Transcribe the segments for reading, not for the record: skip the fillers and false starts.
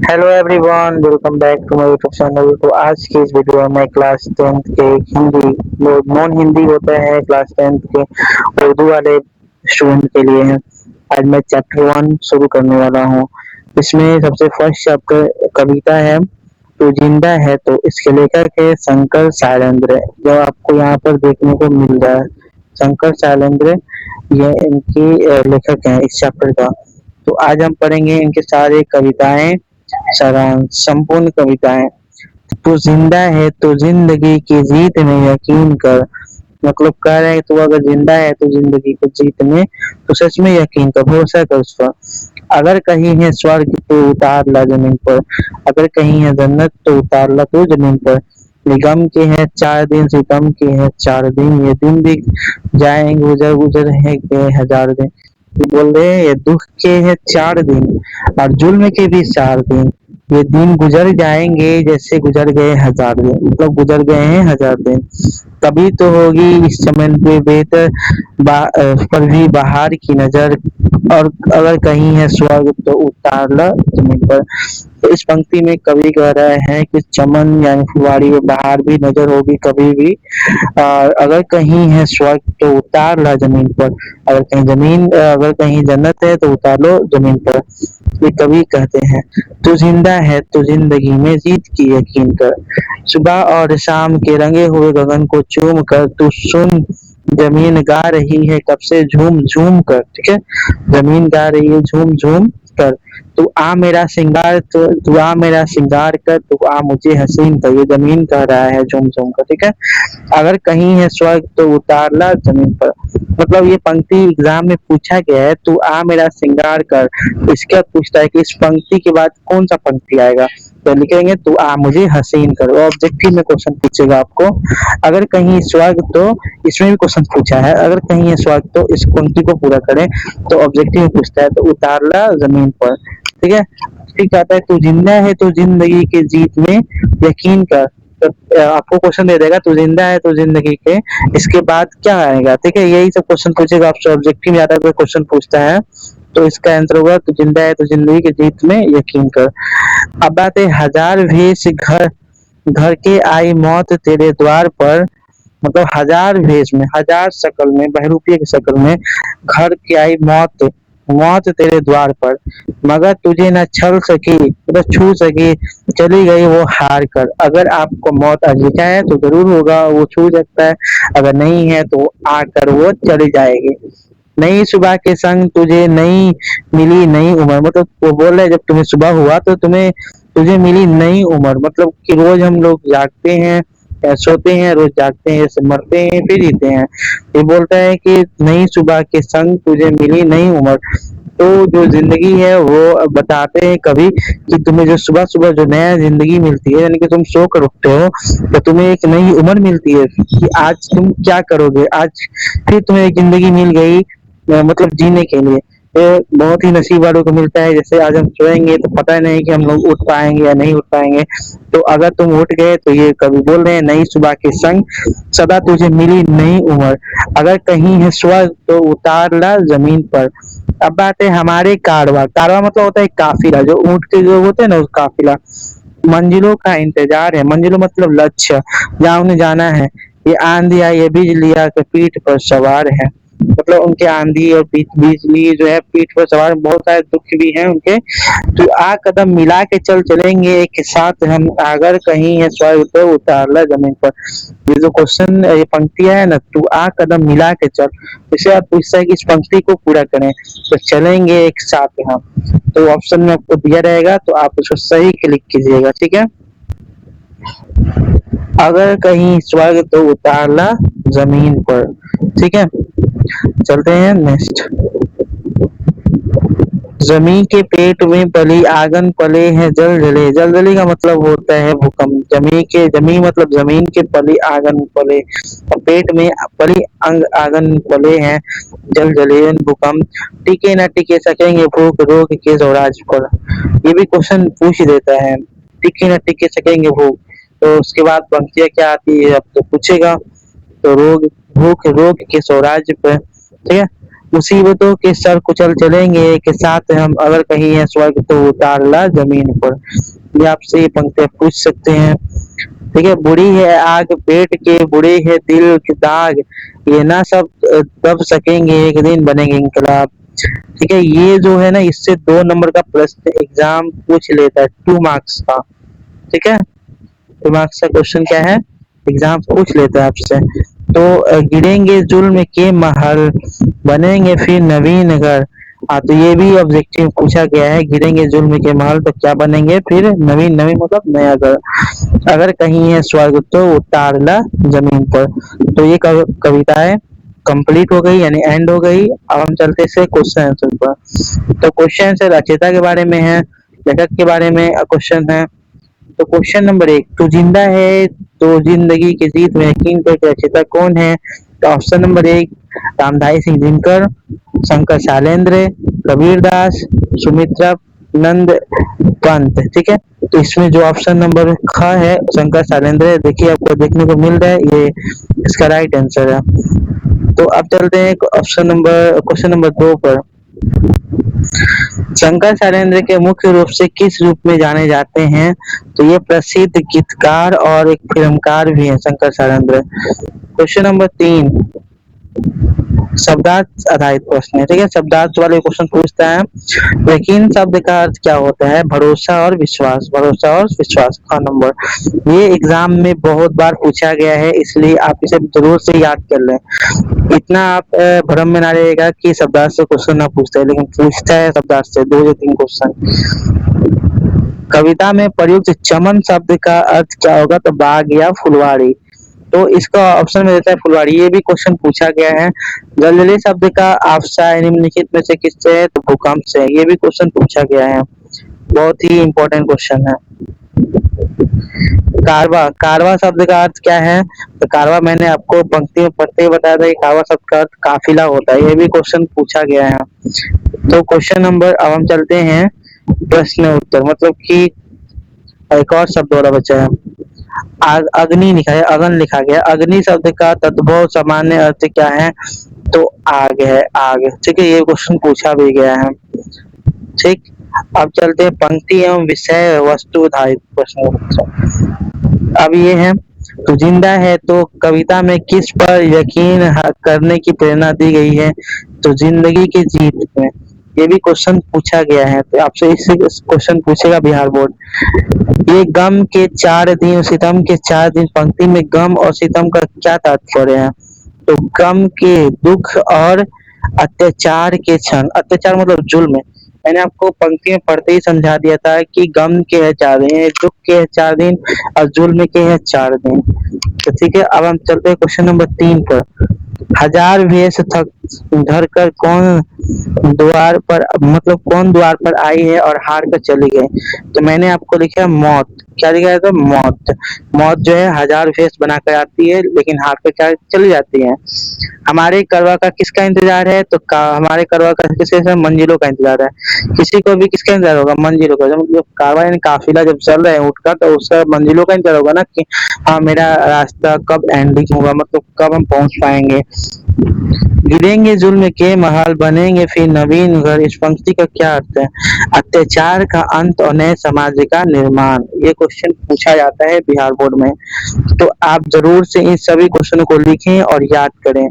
Hello everyone, welcome back to my YouTube channel. तो आज की इस वीडियो में क्लास 10th के हिंदी जो नॉन हिंदी होते हैं क्लास 10th के उर्दू वाले स्टूडेंट के लिए है। आज मैं चैप्टर 1 शुरू करने वाला हूँ। इसमें सबसे फर्स्ट चैप्टर कविता है तो जिंदा है। तो इसके लेखक है शंकर शैलेंद्र, जो आपको यहाँ पर देखने को मिल रहा है। शंकर शैलेंद्र ये इनकी लेखक है इस चैप्टर का। तो आज हम पढ़ेंगे इनके सारे कविताएं, सारांश संपूर्ण कविताएं। तू जिंदा है तो जिंदगी की जीत में यकीन कर। मतलब कह रहे हैं तू अगर जिंदा है तो जिंदगी को जीतने तो सच में यकीन कर, भरोसा कर उस पर। अगर कहीं है स्वर्ग तो उतार ला जमीन पर, अगर कहीं है जन्नत तो उतार ला तू जमीन पर। ये गम के हैं 4 दिन, सितम के हैं 4 दिन, ये दिन भी जाएंगे गुजर गुजर है के 1000 दिन। ये बोल रहे हैं ये दुख के हैं 4 दिन और जुल्म के भी 4 दिन। ये दिन गुजर जाएंगे जैसे गुजर गए 1000 दिन, मतलब गुजर गए हैं 1000 दिन। तभी तो होगी इस चमन पे बेहतर पर भी बाहर की नजर, और अगर कहीं है स्वर्ग तो उतार ला जमीन पर। तो इस पंक्ति में कवि कह रहे हैं कि चमन यानी फुलवारी में बाहर भी नजर होगी कभी भी, और अगर कहीं है स्वर्ग तो उतार ला जमीन पर, अगर कहीं जन्नत है तो उतार लो जमीन पर। ये कवि कहते हैं तू जिंदा है तो जिंदगी में जीत की यकीन कर। सुबह और शाम के रंगे हुए गगन को चूम कर तू सुन, जमीन गा रही है कब से झूम झूम कर। ठीक है, जमीन गा रही है झूम झूम कर। तू आ मेरा श्रृंगार, तो तू आ मेरा श्रृंगार कर, तू आ मुझे हसीन कर। ये जमीन कह रहा है झूम झूम कर। ठीक है, अगर कहीं है स्वर्ग तो उतार ला जमीन पर। मतलब ये पंक्ति एग्जाम में पूछा गया है, तू आ मेरा श्रृंगार कर। इसके बाद पूछता है कि इस पंक्ति के बाद कौन सा पंक्ति आएगा, तो लिखेंगे तू आ मुझे हसीन कर। वो ऑब्जेक्टिव में क्वेश्चन पूछेगा आपको। अगर कहीं स्वर्ग तो इसमें भी क्वेश्चन पूछा है, अगर कहीं है स्वर्ग तो इस पंक्ति को पूरा करें। तो ऑब्जेक्टिव में पूछता है तो उतार ला जमीन पर। ठीक है, फिर कहता है तू जिंदा है तो जिंदगी की जीत में यकीन कर। तो आपको क्वेश्चन दे देगा तू जिंदा है तो जिंदगी के, इसके बाद क्या आएगा। ठीक है, यही सब क्वेश्चन पूछेगा आपसे। ऑब्जेक्टिव में ज्यादा कोई क्वेश्चन पूछता है तो इसका आंसर होगा तू जिंदा है तो जिंदगी की जीत में यकीन कर। अब बात है हजार भेष घर, घर के आई मौत तेरे द्वार पर। मतलब हजार भेष में, हजार शक्ल में, बहरूपिये की शक्ल में घर की आई मौत, मौत तेरे द्वार पर। मगर तुझे न छल सकी मतलब छू सकी, चली गई वो हार कर। अगर आपको मौत अधिका है तो जरूर होगा वो छू सकता है, अगर नहीं है तो आकर वो चली जाएगी। नई सुबह के संग तुझे नई मिली नई उम्र। मतलब वो बोल रहे जब तुम्हें सुबह हुआ तो तुम्हें तुझे मिली नई उम्र। मतलब कि रोज हम लोग जागते हैं, सोते हैं, रोज जागते हैं, जैसे मरते हैं फिर जीते हैं। ये बोलता है कि नई सुबह के संग तुझे मिली नई उम्र। तो जो जिंदगी है वो बताते हैं कभी कि तुम्हें जो सुबह सुबह जो नया जिंदगी मिलती है, यानी कि तुम सो कर उठते हो तो तुम्हें एक नई उम्र मिलती है कि आज तुम क्या करोगे। आज फिर तुम्हें एक जिंदगी मिल गई, मतलब जीने के लिए। ये बहुत ही नसीब वालों को मिलता है। जैसे आज हम सोएंगे तो पता नहीं कि हम लोग उठ पाएंगे या नहीं उठ पाएंगे। तो अगर तुम उठ गए तो ये कभी बोल रहे हैं नई सुबह के संग सदा तुझे मिली नई उम्र। अगर कहीं है स्वर्ग तो उतार ला जमीन पर। अब बात है हमारे कारवा। कारवा मतलब होता है काफिला, जो ऊंट के जो होते हैं ना उस काफिला। मंजिलों का इंतजार है, मंजिलों मतलब लक्ष्य, जहाँ उन्हें जाना है। ये आंधी आई ये बिजली आकर पीठ पर सवार है। मतलब उनके आंधी और बिजली जो है पीठ पर सवार, बहुत सारे दुख भी हैं उनके। तो आ कदम मिला के चल चलेंगे एक साथ हम, अगर कहीं है स्वर्ग तो उतार ला जमीन पर। ये जो क्वेश्चन ये पंक्तियां है ना, तू आ कदम मिला के चल, इसे आप पूछता है कि इस पंक्ति को पूरा करें तो चलेंगे एक साथ हम। तो ऑप्शन में आपको दिया रहेगा तो आप उसको सही क्लिक कीजिएगा। ठीक है, अगर कहीं स्वर्ग तो उतार ला जमीन पर। ठीक है, चलते हैं नेक्स्ट। जमी के पेट में पली आगन पले हैं जल जले। जल जले का मतलब होता है भूकंप। जमी मतलब जमीन के पली आगन पले, और पेट में पली अंग आगन पले हैं जल जले भूकंप। टिके न टिके सकेंगे भूख रोग के स्वराज पर। ये भी क्वेश्चन पूछ देता है, टिके न टिके सकेंगे भूख। तो उसके बाद पंक्तियां क्या आती है अब तो पूछेगा। तो रोग भूख रोग के स्वराज पर। ठीक है, मुसीबतों के सर कुचल चलेंगे के साथ हम, अगर कहीं है स्वर्ग तो उतार ला जमीन पर। ये आपसे ये पंक्तियां पूछ सकते हैं। ठीक है, बुरी है आग पेट के, बुरे है दिल के दाग, ये ना सब दब सकेंगे, एक दिन बनेंगे इंकलाब। ठीक है, ये जो है ना, इससे 2 नंबर का प्रश्न एग्जाम पूछ लेता है, 2 मार्क्स का। ठीक है, 2 मार्क्स का क्वेश्चन क्या है, एग्जाम पूछ लेता है आपसे। तो गिरेंगे जुल्म के महल, बनेंगे फिर नवीन घर। हाँ, तो ये भी ऑब्जेक्टिव पूछा गया है, गिरेंगे जुल्म के महल तो क्या बनेंगे फिर, नवीन, नवीन मतलब नया घर। अगर कहीं है स्वर्ग तो उतार ला जमीन पर। तो ये कविता है कंप्लीट हो गई, यानी एंड हो गई। अब हम चलते से क्वेश्चन आंसर पर। तो क्वेश्चन आंसर रचयिता के बारे में है, लेखक के बारे में क्वेश्चन है। तो क्वेश्चन नंबर 1, तू जिंदा है तो जिंदगी की जीत में यकीन करके रचयिता कौन है? तो ऑप्शन नंबर 1 रामधारी सिंह दिनकर, शंकर शैलेंद्र, कबीरदास, सुमित्रा नंद पंत। ठीक है, तो इसमें जो ऑप्शन नंबर ख है शंकर शैलेंद्र, देखिए आपको देखने को मिल रहा है, ये इसका राइट आंसर है। तो अब चलते हैं क्वेश्चन नंबर 2 पर। शंकर शैलेंद्र के मुख्य रूप से किस रूप में जाने जाते हैं? तो ये प्रसिद्ध गीतकार और एक फिल्मकार भी हैं शंकर शैलेंद्र। क्वेश्चन नंबर 3 शब्दार्थ आधारित प्रश्न है। ठीक है, शब्दार्थ वाले क्वेश्चन पूछता है, यकीन शब्द का अर्थ क्या होता है? भरोसा और विश्वास, भरोसा और विश्वास का नंबर। ये एग्जाम में बहुत बार पूछा गया है, इसलिए आप इसे जरूर से याद कर लें। इतना आप भ्रम में ना रहिएगा कि शब्दार्थ से क्वेश्चन ना पूछता है, लेकिन पूछता है शब्दार्थ से 2 या 3 क्वेश्चन। कविता में प्रयुक्त चमन शब्द का अर्थ क्या होगा? तो बाग या फुलवारी। तो इसका ऑप्शन में देता है फुलवारी, ये भी क्वेश्चन पूछा गया है। जलजली शब्द का आफसा निम्नलिखित में से किससे है? तो भूकंप से। ये भी क्वेश्चन पूछा गया है, बहुत ही इंपॉर्टेंट क्वेश्चन है। कारवा, कारवा शब्द का अर्थ क्या है? तो कारवा मैंने आपको पंक्ति में पढ़ते ही बताया था कि कारवा शब्द का अर्थ काफिला होता है, ये भी क्वेश्चन पूछा गया है। तो क्वेश्चन नंबर, अब हम चलते हैं प्रश्न उत्तर, मतलब कि एक और शब्द और बचा है। अग्नि लिखा है, अगन लिखा गया। अग्नि शब्द का तद्भव सामान्य अर्थ क्या है? तो आग है, आग। ठीक है, ये क्वेश्चन पूछा भी गया है। ठीक, अब चलते हैं पंक्ति एवं विषय वस्तु आधारित प्रश्न। अब ये है, तो जिंदा है तो कविता में किस पर यकीन करने की प्रेरणा दी गई है? तो जिंदगी की जीत में। ये भी क्वेश्चन पूछा गया है, तो आपसे इसी क्वेश्चन पूछेगा बिहार बोर्ड। ये गम के 4 दिन, सितम के 4 दिन, पंक्ति में गम और सितम का क्या तात्पर्य है? तो गम के दुख और अत्याचार के क्षण, अत्याचार मतलब जुल्म। मैंने आपको पंक्ति में पढ़ते ही समझा दिया था कि गम के है 4 दिन, दुख के है 4 दिन और जुल्म के है 4 दिन। तो ठीक है, अब हम चलते हैं क्वेश्चन नंबर 3 पर। हजार भेष थक धर कर कौन द्वार पर, मतलब कौन द्वार पर आई है और हार कर चली गई? तो मैंने आपको लिखा है मौत। क्या लिखा है? तो मौत। मौत जो है 1000 भेष बनाकर आती है, लेकिन हार कर क्या चली जाती है। हमारे करवा का किसका इंतजार है? तो हमारे करवा का किसके? मंजिलों का इंतजार है। किसी को भी किसका इंतजार होगा? मंजिलों का। जब कारवा यानी काफिला जब चल रहे हैं उठकर, तो उसका मंजिलों का इंतजार होगा ना, कि हाँ मेरा रास्ता कब एंडिंग होगा, मतलब कब हम पहुंच पाएंगे। गिरेंगे जुल्म के महल, बनेंगे फिर नवीन घर, इस पंक्ति का क्या अर्थ है? अत्याचार का अंत और नए समाज का निर्माण। ये क्वेश्चन पूछा जाता है बिहार बोर्ड में, तो आप जरूर से इन सभी क्वेश्चनों को लिखें और याद करें।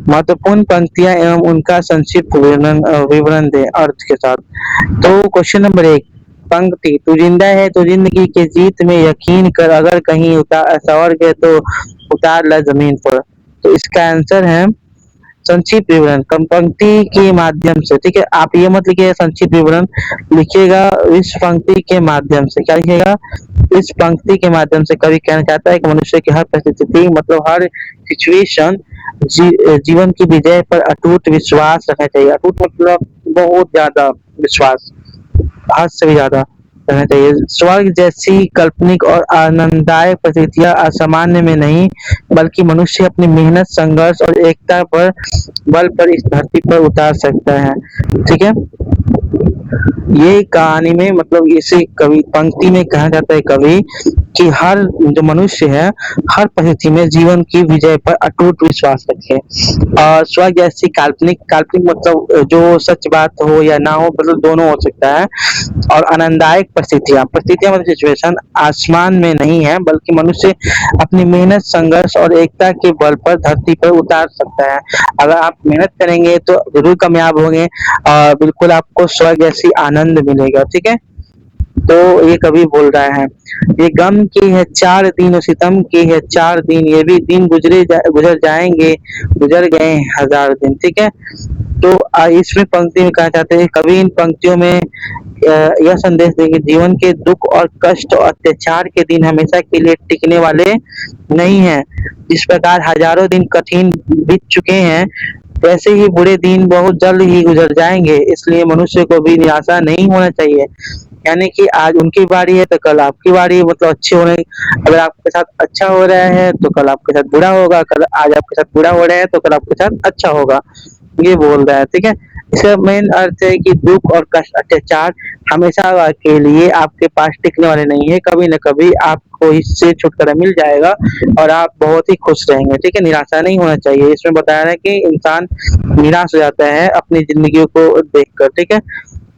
महत्वपूर्ण पंक्तियां एवं उनका संक्षिप्त विवरण दें अर्थ के साथ। तो क्वेश्चन नंबर 1 पंक्ति, तू जिंदा है तो जिंदगी के जीत में यकीन कर, अगर कहीं स्वर्ग है तो उतार ला जमीन पर। तो इसका आंसर है संक्षिप्त विवरण पंक्ति के माध्यम से। ठीक है, आप ये मत लिखिए संक्षिप्त विवरण, लिखिएगा इस पंक्ति के माध्यम से। क्या लिखिएगा? इस पंक्ति के माध्यम से। कवि कहना चाहता है कि मनुष्य की हर परिस्थिति, मतलब हर सिचुएशन, जीवन की विजय पर अटूट विश्वास रखना चाहिए। अटूट मतलब बहुत ज्यादा विश्वास, हद से भी ज्यादा रहना चाहिए। स्वर्ग जैसी काल्पनिक और आनंददायक परिस्थितियां असामान्य में नहीं, बल्कि मनुष्य अपनी मेहनत, संघर्ष और एकता पर बल पर इस धरती पर उतार सकता है। ठीक है, ये कहानी में मतलब इसे कवि पंक्ति में कहा जाता है कवि कि हर जो मनुष्य है हर परिस्थिति में जीवन की विजय पर अटूट विश्वास रखे और स्वर्ग जैसी काल्पनिक काल्पनिक मतलब जो सच बात हो या ना हो मतलब दोनों हो सकता है और आनंददायक परिस्थितियां परिस्थितियां मतलब सिचुएशन आसमान में नहीं है बल्कि मनुष्य अपनी मेहनत संघर्ष और एकता के बल पर धरती पर उतार सकता है। अगर आप मेहनत करेंगे तो जरूर कामयाब होंगे और बिल्कुल आपको स्वर्ग जैसी आनंद मिलेगा। ठीक है, तो ये कवि बोल रहा है ये गम की है 4 दिन और सितम की है 4 दिन, ये भी दिन गुजर जाएंगे, गुजर गए 1000 दिन। ठीक है, तो इसमें पंक्ति में कहा चाहते हैं कवि इन पंक्तियों में यह संदेश देंगे जीवन के दुख और कष्ट और अत्याचार के दिन हमेशा के लिए टिकने वाले नहीं हैं। जिस प्रकार हजारों दिन कठिन बीत चुके हैं वैसे ही बुरे दिन बहुत जल्द ही गुजर जाएंगे, इसलिए मनुष्य को भी निराशा नहीं होना चाहिए। यानी कि आज उनकी बारी है तो कल आपकी बारी है, मतलब अच्छे होने अगर आपके साथ अच्छा हो रहा है तो कल आपके साथ बुरा होगा, कल आज आपके साथ बुरा हो रहा है तो कल आपके साथ अच्छा होगा, ये बोल रहा है। ठीक है, इसका मेन अर्थ है कि दुख और कष्ट अत्याचार हमेशा के लिए आपके पास टिकने वाले नहीं है, कभी न कभी आपको इससे छुटकारा मिल जाएगा और आप बहुत ही खुश रहेंगे। ठीक है, निराशा नहीं होना चाहिए। इसमें बताया है कि इंसान निराश हो जाता है अपनी जिंदगी को देखकर। ठीक है,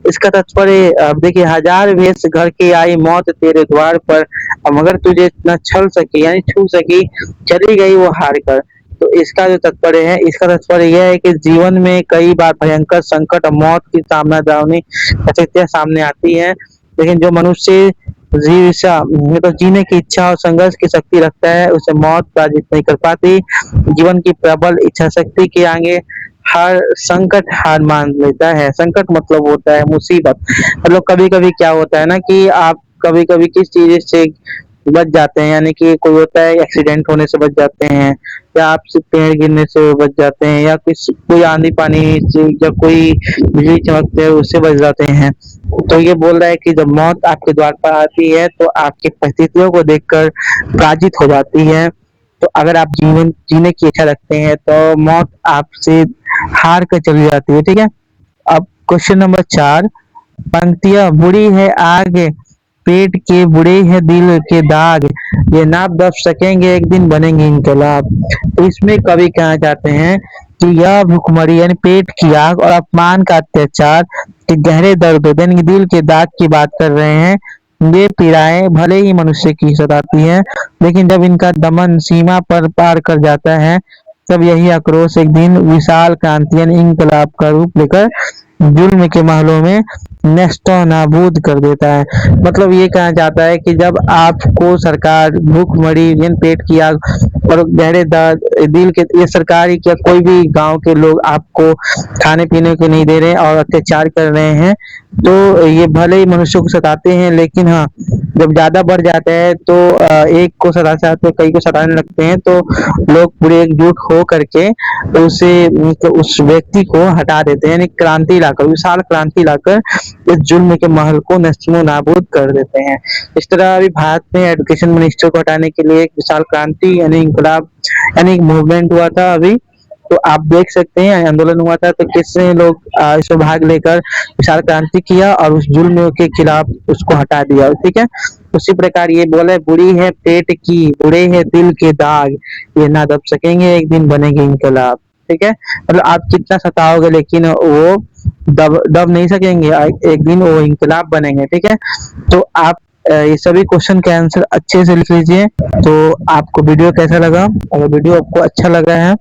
इसका तात्पर्य अब देखिए हजार भेष घर की आई मौत तेरे द्वार पर, अब मगर तुझे न छल सकी यानी छू सकी, चली गई वो हार कर। तो इसका जो तात्पर्य है इसका तात्पर्य यह है कि जीवन में कई बार भयंकर संकट और मौत की सामना दावनी परिस्थितियां सामने आती है, लेकिन जो मनुष्य जीविका मतलब जीने की इच्छा और संघर्ष की शक्ति रखता है उसे मौत पराजित नहीं कर पाती। जीवन की प्रबल इच्छा शक्ति के आगे हर संकट हार मान लेता है। संकट मतलब होता है मुसीबत, मतलब कभी कभी क्या होता है ना कि आप कभी कभी किस चीज से बच जाते हैं, यानी कि कोई होता है एक्सीडेंट होने से बच जाते हैं या आपसे पेड़ गिरने से बच जाते हैं या कोई आंधी पानी से या कोई बिजली चमकते है उससे बच जाते हैं। तो ये बोल रहा है कि जब मौत आपके द्वार पर आती है तो आपकी परिस्थितियों को देखकर पराजित हो जाती है। तो अगर आप जीवन जीने की इच्छा रखते हैं तो मौत आपसे हार कर चली जाती है। ठीक है, अब क्वेश्चन नंबर 4, पंक्तियां बुरी है आग पेट के, बुरे है दिल के दाग, ये नाप दब सकेंगे एक दिन बनेंगे इनकलाब। तो इसमें कवि कहना चाहते हैं कि यह भुखमरी यानी पेट की आग और अपमान का अत्याचार के गहरे दर्द यानी दिल के दाग की बात कर रहे हैं। ये पीड़ाएं भले ही मनुष्य की सताती हैं, लेकिन जब इनका दमन सीमा पर पार कर जाता है तब यही आक्रोश एक दिन विशाल क्रांति यानी इनकलाब का रूप लेकर जुल्म के महलों में नेस्तो नाबूद कर देता है। मतलब ये कहा जाता है कि जब आपको सरकार भूखमरी यानी पेट की आग और गहरे दर्द दिल के, ये सरकार ही क्या कोई भी गांव के लोग आपको खाने पीने को नहीं दे रहे हैं और अत्याचार कर रहे हैं, तो ये भले ही मनुष्य को सताते हैं लेकिन हाँ जब ज्यादा बढ़ जाता है तो एक को सताते हैं कई को सताने लगते हैं, तो लोग पूरे एकजुट हो करके उसे तो उस व्यक्ति को हटा देते हैं, यानी क्रांति लाकर विशाल क्रांति लाकर इस जुल्म के महल को नस्तो नाबूद कर देते हैं। इस तरह अभी भारत में एजुकेशन मिनिस्टर को हटाने के लिए एक विशाल क्रांति यानी इंकलाब यानी एक मूवमेंट हुआ था अभी, तो आप देख सकते हैं आंदोलन हुआ था तो कितने लोग इसमें भाग लेकर विशाल क्रांति किया और उस जुल्म के खिलाफ उसको हटा दिया। ठीक है, उसी प्रकार ये बोले बुरी है पेट की, बुरे है दिल के दाग, ये ना दब सकेंगे एक दिन बनेंगे इनकलाब। ठीक है, मतलब आप कितना सताओगे लेकिन वो दब दब नहीं सकेंगे, एक दिन वो इनकलाब बनेंगे। ठीक है, तो आप ये सभी क्वेश्चन के आंसर अच्छे से लिख लीजिए। तो आपको वीडियो कैसा लगा? अगर वीडियो आपको अच्छा लगा है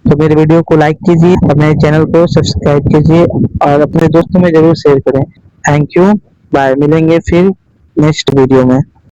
तो मेरे वीडियो को लाइक कीजिए और मेरे चैनल को सब्सक्राइब कीजिए और अपने दोस्तों में जरूर शेयर करें। थैंक यू, बाय, मिलेंगे फिर नेक्स्ट वीडियो में।